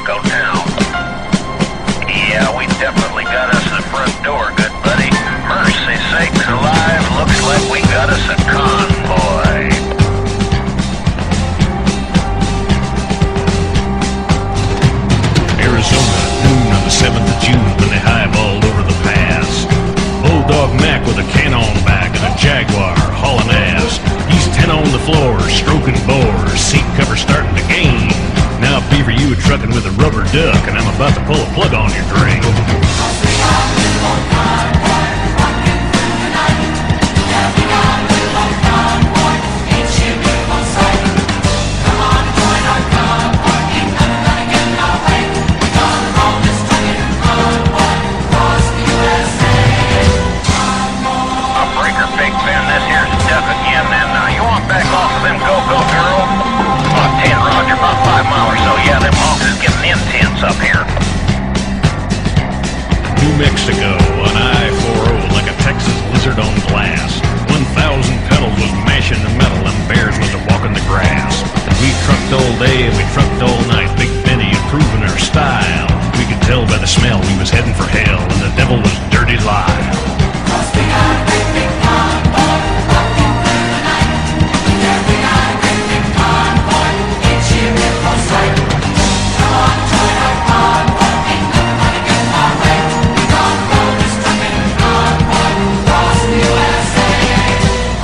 Bronco town. Yeah, we definitely got us the front door, good buddy. Mercy sakes alive, looks like we got us a convoy. Arizona, noon on the 7th of June, when they highballed over the pass. Bulldog Mac with a cannon back and a Jaguar hauling ass. He's 10 on the floor, stroking bores, seat cover starting to gain. Now Beaver, you were trucking with a rubber duck, and I'm about to pull a plug on your drain. Up here. New Mexico on I-40 like a Texas lizard on glass. 1,000 pedals was mashing the metal and bears was a walking the grass. We trucked all day and we trucked all night, Big Benny improving our style. We could tell by the smell we was heading for hell, and the devil was Dirty Lyle. Cross the great big convoy, rocking through the night. Yeah, we got a great big convoy, ain't she a beautiful sight? Come on, join our convoy, ain't nothing gonna get in our way. We gonna roll this trucking convoy across the USA.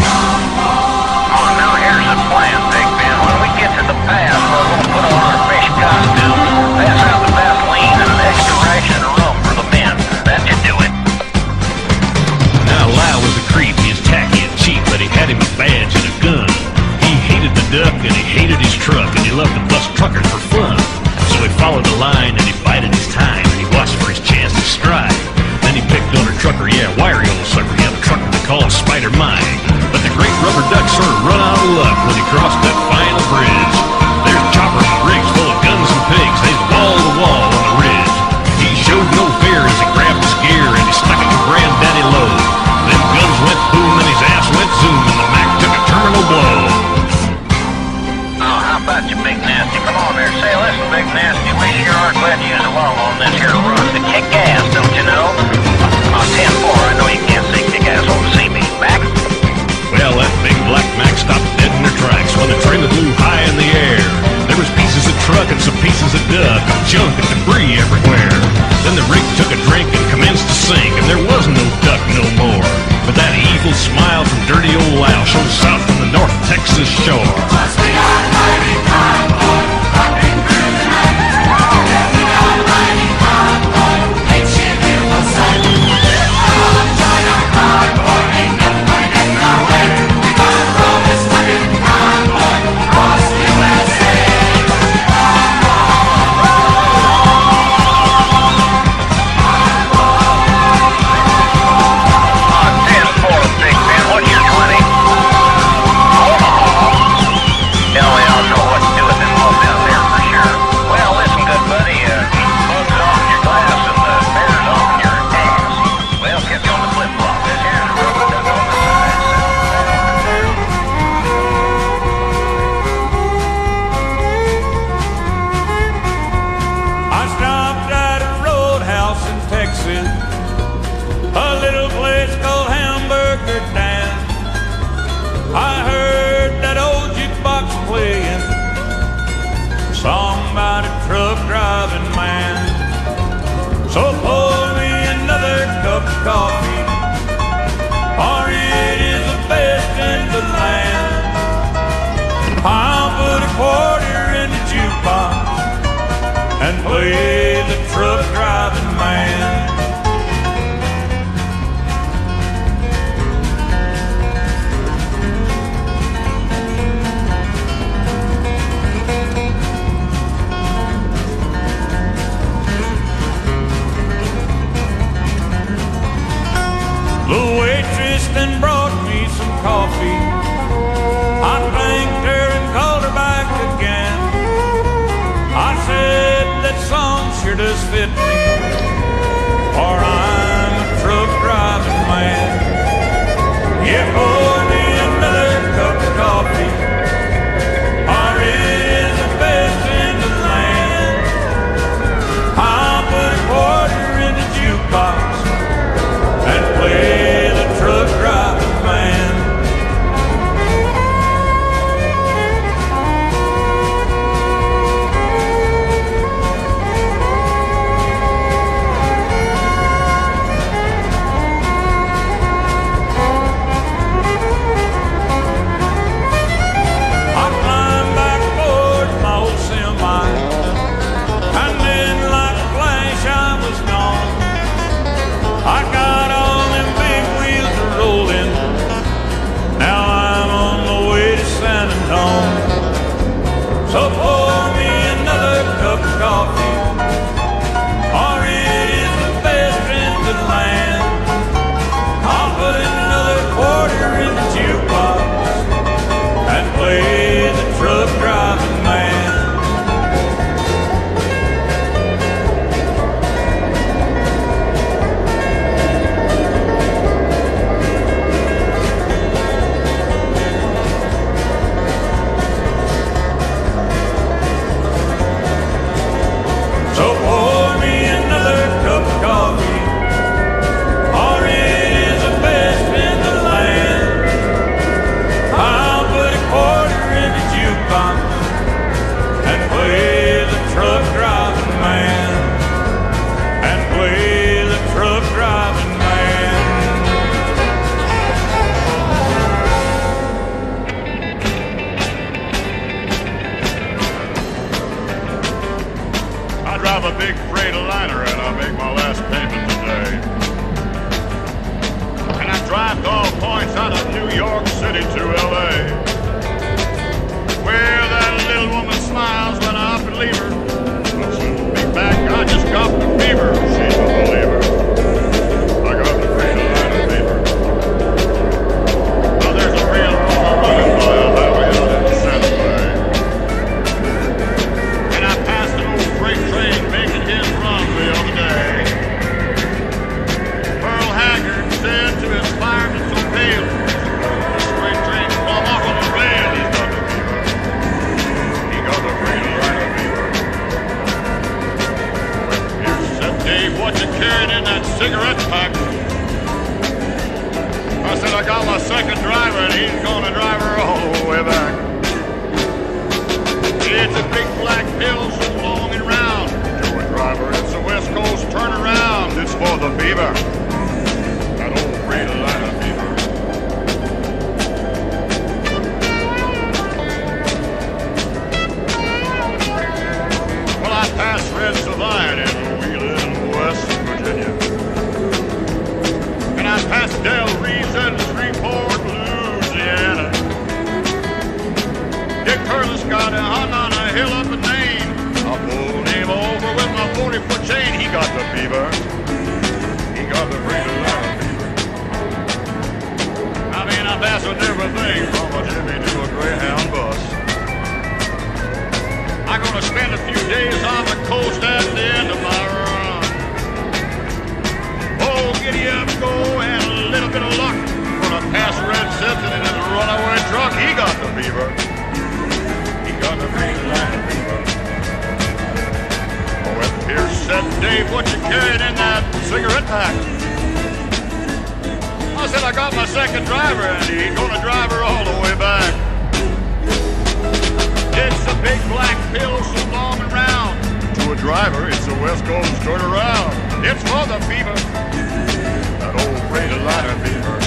Convoy. Oh, now here's the plan, Big Ben. When we get to the pass, we're gonna put on our fish costumes, pass out the Vaseline and an extra ration of rum for the men. That should do it. Now Lyle was a creep, he was tacky and cheap, but he had him a badge and a gun. He hated the duck and he hated his truck, and he loved to bust truckers for fun. So he followed the line and he bided his time, and he watched for his chance to strike. Then he picked on a trucker, yeah, wiry old sucker. He had a trucker they call him Spider Mike. But the great rubber duck sort of run out of luck when he crossed that final bridge. There's choppers and rigs full of guns and pigs, they's wall to wall on the ridge. He showed no fear as he grabbed his gear and he stuck it to Granddaddy low. Them guns went boom and his ass went zoom, and the Mac took a terminal blow. Oh, how about you, Big Nasty? Come on there, say, listen, Big Nasty, we sure are glad you was along on this here run to kick ass, don't you know? 10-4, I know you can't say kick ass over see me, Mac. Well, that big black Mac stopped dead in their tracks when the trailer flew high in the air. There was pieces of truck and some pieces of duck, junk and debris everywhere. Then the rig took a drink and commenced to sink, and there was no duck no more. But that evil smile from dirty old Lyle showed south from the North Texas shore. Cross the mighty convoy, rocking through the night. Yeah, we got a mighty convoy, ain't she a beautiful sight? Come on, join our convoy, ain't nothing gonna get in our way. We gonna roll this trucking convoy across the USA. A little place called Hamburger Dan. I heard that old jukebox playing a song about a truck driving man. So pour me another cup of coffee, for it is the best in the land. I'll put a quarter in the jukebox and play the truck driving man. The waitress then brought me some coffee. I thanked her and called her back again. I said, that song sure does fit me, for I'm a truck driving man. Yeah, pour me another cup of coffee, for it is the best in the land. drive a big Freightliner and I make my last payment today. And I drive to all points out of New York City to L.A. Where that little woman smiles when I up and leave her. Looks at me back, I just got the fever. She's a believer. I got the Freightliner fever. Now there's a real woman running by a highway out in Santa Fe. And I passed an old freight train making his run the other day. Pearl Haggard said to his fireman so pale, this freight train come off on the veil. He's got the fever. He got the Freightliner fever. Here's said Dave, what you carrying in that cigarette pack? I said I got my second driver and he's gonna drive her all the way back. It's a big black pill so long and round. To a driver, it's a West Coast turnaround. It's for the fever. That old Freightliner fever. Well, I passed Red Savine in Wheeling, West Virginia. And I passed Del Reeves in Shreveport, Louisiana. Dick Curtis got a hunt on a hill up in Maine. I pulled him over with my 40-foot chain. He got the fever. He got the Freightliner fever. I mean, I'm passing everything from a Jimmy to a Greyhound bus. I'm gonna spend a few days on the coast at the end of my run. Oh, giddy up, go, and a little bit of luck. Gonna pass Red Simpson in his runaway truck. He got the fever. He got the Freightliner fever. Oh, and Pierce said, Dave, what you carrying in that cigarette pack? I said, I got my second driver, and he's gonna drive her all the way back. It's a big black pill so long and round. To a driver, it's a West Coast turnaround. It's for the fever. That old Freightliner fever.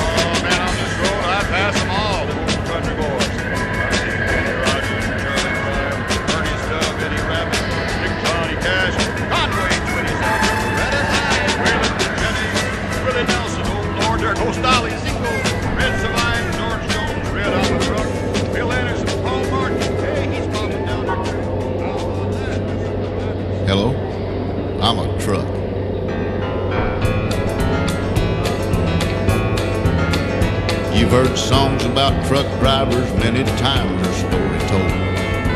Oh, man, on this road, I pass them all, the old country boys. I see Kenny Rogers, Charlie Prime, Ernie Stubb, Eddie Rabbit, Big Johnny Cash, Conway, Twitty South, Red and High, Waylon Jennings, Willie Nelson, Old Lord, there goes Dolly Zingo, Red Savine, George Jones, Red Albert Truck, Bill Anderson, Paul Martin. Hey, he's popping down there. How about that? Hello, I'm a truck. You've heard songs about truck drivers, many times their story told.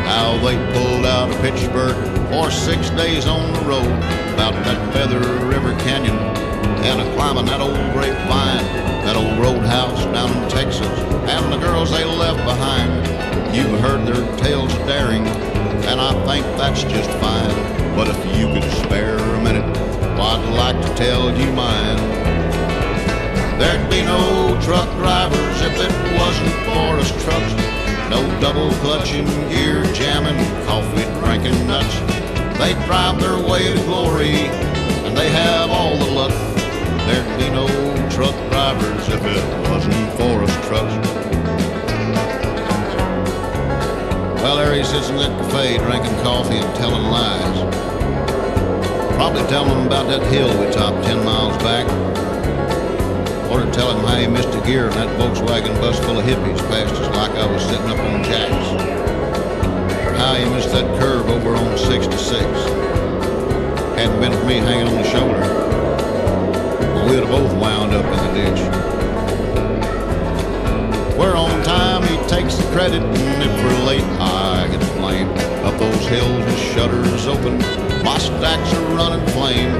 How they pulled out of Pittsburgh for 6 days on the road, about that Feather River Canyon, and climbing that old grapevine, that old roadhouse down in Texas, and the girls they left behind. You've heard their tales of daring, and I think that's just fine. But if you could spare a minute, well, I'd like to tell you mine. There'd be no truck drivers if it wasn't for us trucks. No double clutching, gear jamming, coffee drinking nuts. They drive their way to glory, and they have all the luck. There'd be no truck drivers if it wasn't for us trucks. Well, there he sits in that cafe drinking coffee and telling lies. Probably telling them about that hill we topped 10 miles back. Or to tell him how he missed a gear in that Volkswagen bus full of hippies passed us like I was sitting up on jacks. Or how he missed that curve over on 66. Hadn't been for me hanging on the shoulder, well, we'd have both wound up in the ditch. We're on time, he takes the credit, and if we're late, I get the blame. Up those hills with shutters open, my stacks are running flame.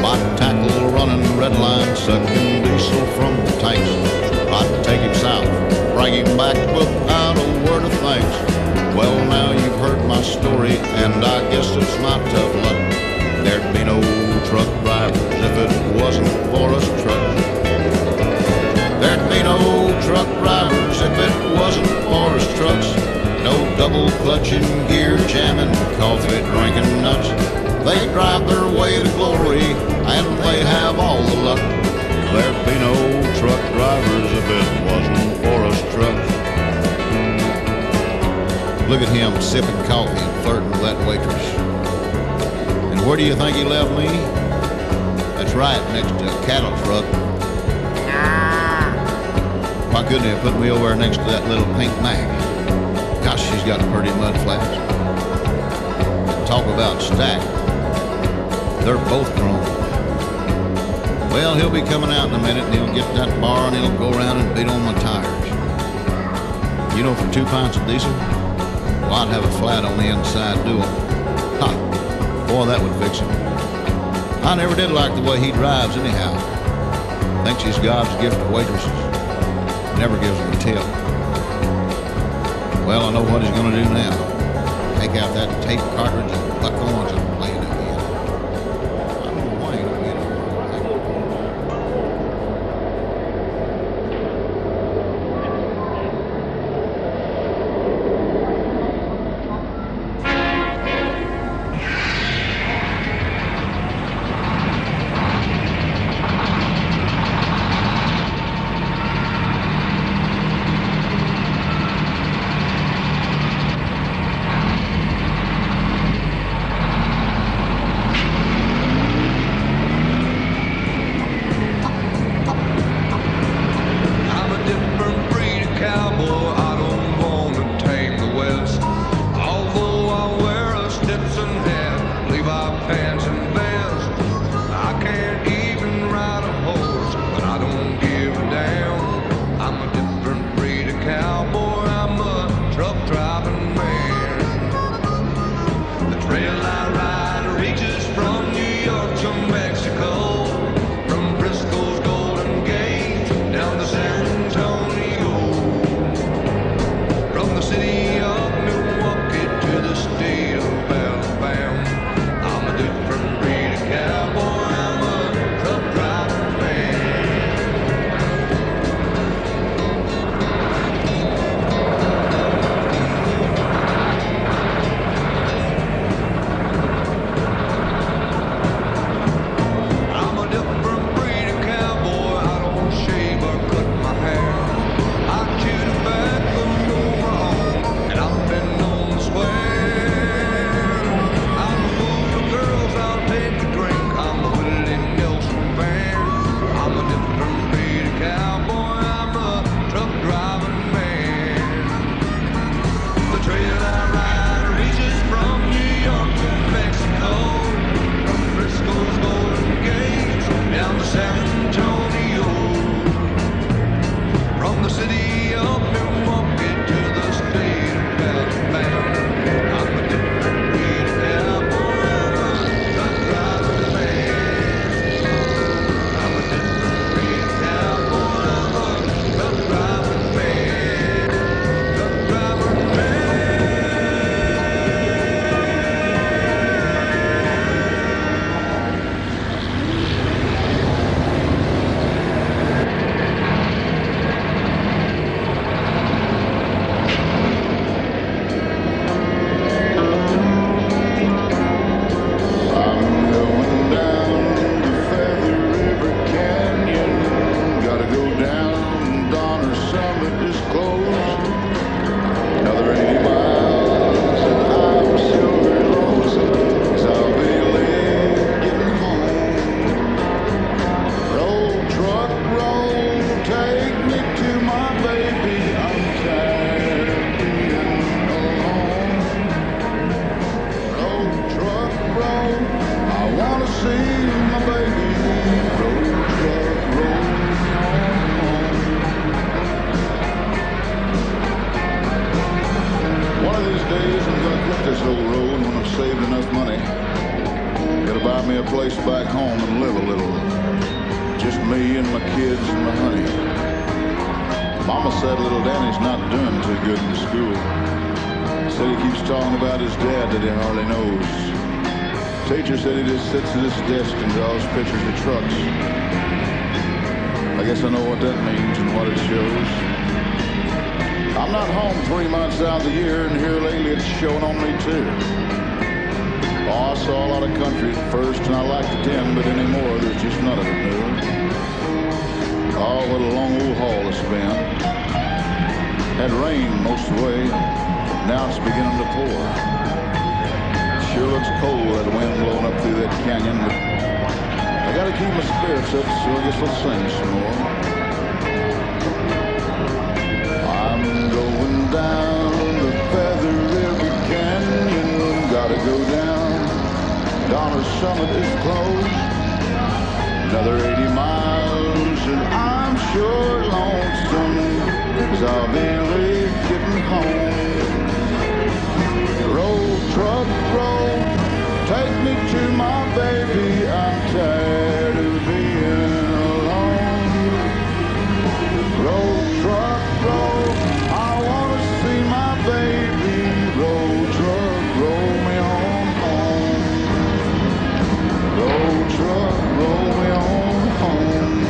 My tackle running red line, sucking diesel from the tanks. I'd take him south, bring him back without a word of thanks. Well, now you've heard my story, and I guess it's my tough luck. There'd be no truck drivers if it wasn't for us trucks. There'd be no truck drivers if it wasn't for us trucks. No double clutching, gear jamming, coffee drinking nuts. They drive their way to glory, and they have all the luck. There'd be no truck drivers if it wasn't for us trucks. Look at him sipping coffee and flirting with that waitress. And where do you think he left me? That's right, next to a cattle truck. Why couldn't he have put me over there next to that little pink Mac? Gosh, she's got pretty mud flaps. Talk about stacked. They're both grown. Well, he'll be coming out in a minute, and he'll get to that bar, and he'll go around and beat on my tires. You know, for 2 pints of diesel, well, I'd have a flat on the inside dual. Ha! Boy, that would fix him. I never did like the way he drives anyhow. Thinks he's God's gift to waitresses. Never gives them a tip. Well, I know what he's going to do now. Take out that tape cartridge and buck on and play it again. I don't know why he don't get it. I'm a different breed of cowboy. I don't want to tame the West. Although I wear a Stetson hat, Levi pants and vest. I can't even ride a horse, but I don't give a damn. I'm a different breed of cowboy. I'm a truck driving man. The trail I ride reaches from New York to Mexico, from Frisco's Golden Gate down to San Antonio, from the city of Milwaukee to the state of Alabama. I'm a different breed of cowboy. I'm a truck driving man. I'm a different breed of cowboy. I don't shave or cut my hair. I chew tobacco on my own, and I've been known to swear. I'm a fool for girls, I'll take a drink. I'm a Willie Nelson fan. I'm a different breed of cowboy. I'm a truck driving man. The trail I ride reaches from New York to Mexico, from Frisco's Golden Gate down to San Antonio, from the city of Milwaukee to the state of Alabama. I'm a different breed of cowboy. I'm a truck driving man. I'm a different breed of cowboy. I'm a truck driving man. Truck driving man. I'm going down the Feather River Canyon. Gotta go down, Donner Summit is closed. Another 80 miles and I'm silver lonesome, 'cause I'll be late getting home. Roll, truck, roll, take me to my baby. I'm tired of being alone. Roll, truck, roll, I wanna see my baby. Roll, truck, roll me home. One of these days I'm gonna quit this old road when I've saved enough money. Gotta buy me a place back home and live a little. Just me and my kids and my honey. Mama said little Danny's not doing too good in school. Said he keeps talking about his dad that he hardly knows. Teacher said he just sits at his desk and draws pictures of trucks. I guess I know what that means and what it shows. I'm not home 3 months out of the year, and here lately it's showing on me too. Oh, I saw a lot of country at first, and I liked it then, but anymore there's just none of it new. Oh, what a long old haul it's been. Had rain most of the way. Now it's beginning to pour. Sure looks cold, that wind blowing up through that canyon, but I gotta keep my spirits up, so I guess I'll sing some more. I'm going down the Feather River Canyon, gotta go down. Donner Summit is closed, another 80 miles, and I'm sure lonesome, 'cause I'll be late getting home. Roll, truck, roll, take me to my baby, I'm tired of being alone. Roll, truck, roll, I wanna see my baby. Roll, truck, roll me on home. Roll, truck, roll me on home.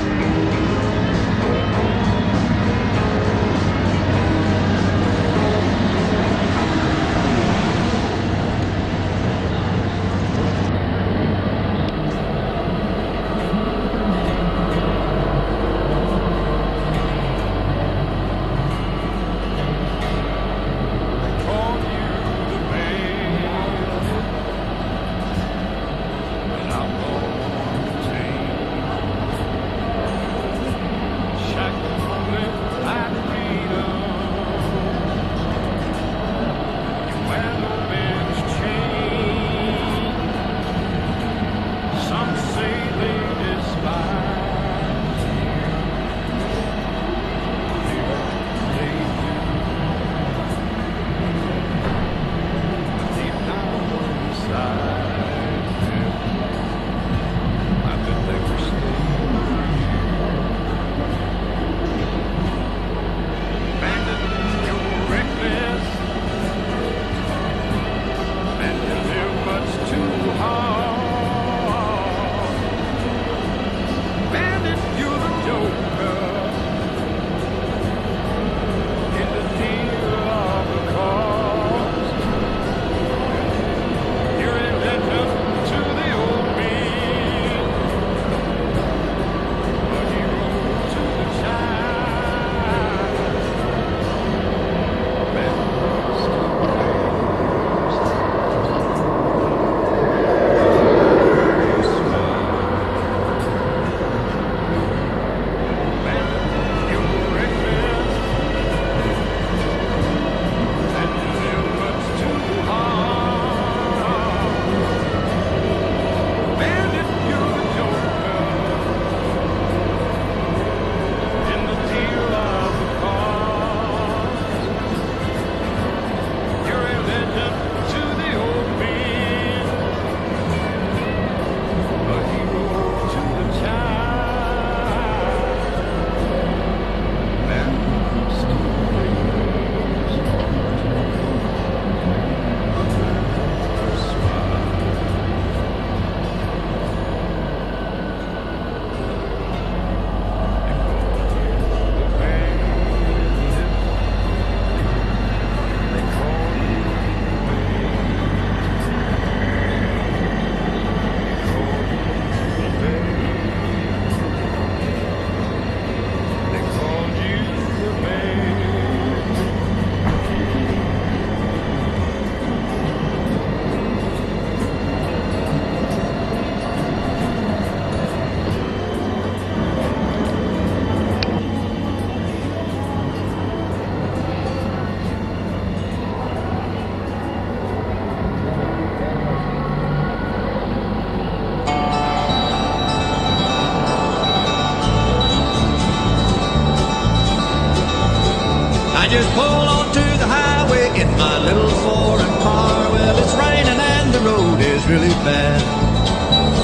just pulled onto the highway in my little foreign car. Well, it's raining and the road is really bad.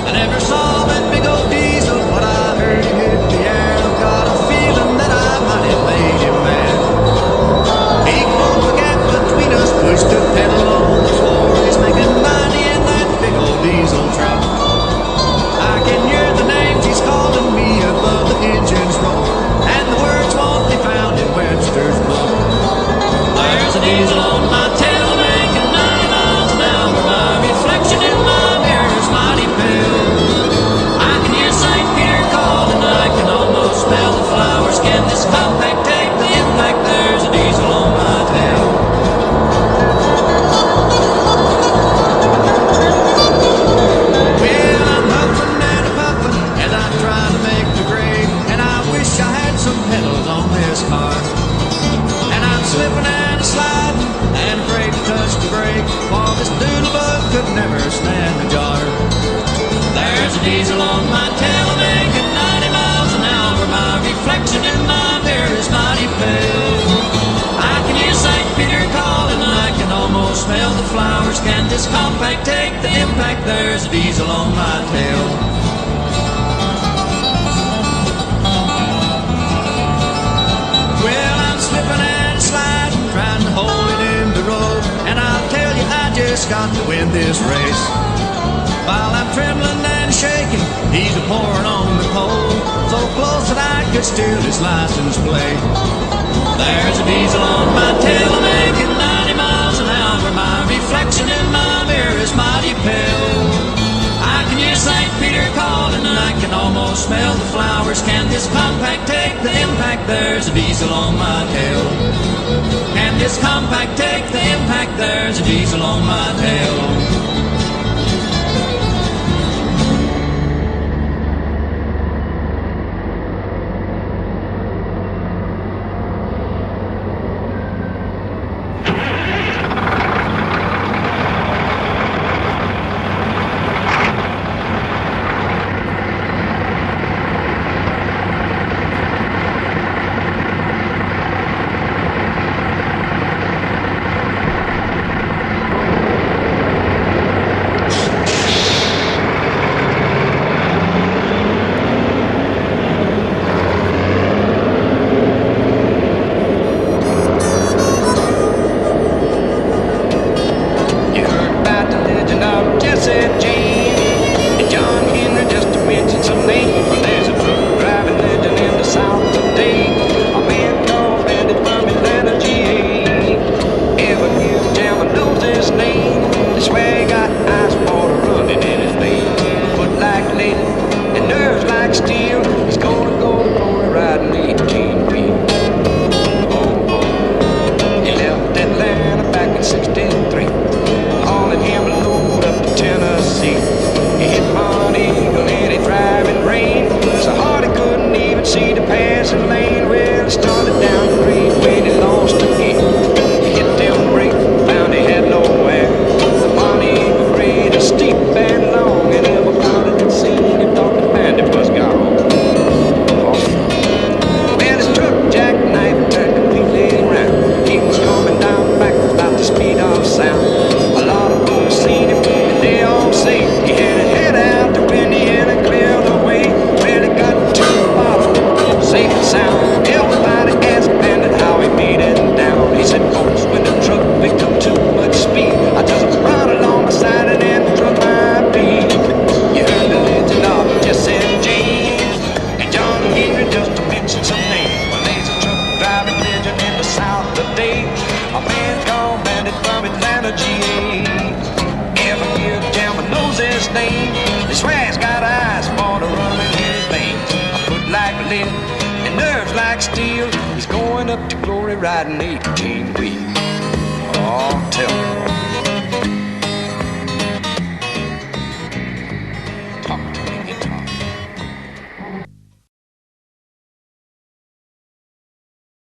I never saw that big old diesel, but I heard he hit the air. I've got a feeling that I might have made him mad. He closed the gap between us, pushed the pedal on the floor. He's making 90 in that big old diesel truck. I can hear the names he's calling me above the engine's roar, and the words won't be found in Webster's book. There's a diesel on my tail making 90 miles an hour. My reflection in my mirror's mighty pale. I diesel on my tail, making 90 miles an hour. My reflection in my mirror is mighty pale. I can hear St. Peter calling, I can almost smell the flowers. Can this compact take the impact? There's a diesel on my tail. Well, I'm slipping and sliding, trying to hold it in the road, and I'll tell you, I just got to win this race. While I'm trembling and shaking, he's a-pouring on the pole, so close that I could steal his license plate. There's a diesel on my tail, making 90 miles an hour. My reflection in my mirror is mighty pale. I can hear St. Peter calling, and I can almost smell the flowers. Can this compact take the impact? There's a diesel on my tail. Can this compact take the impact? There's a diesel on my tail. And nerves like steel. He's going up to glory riding 18 wheels. Oh, tell me.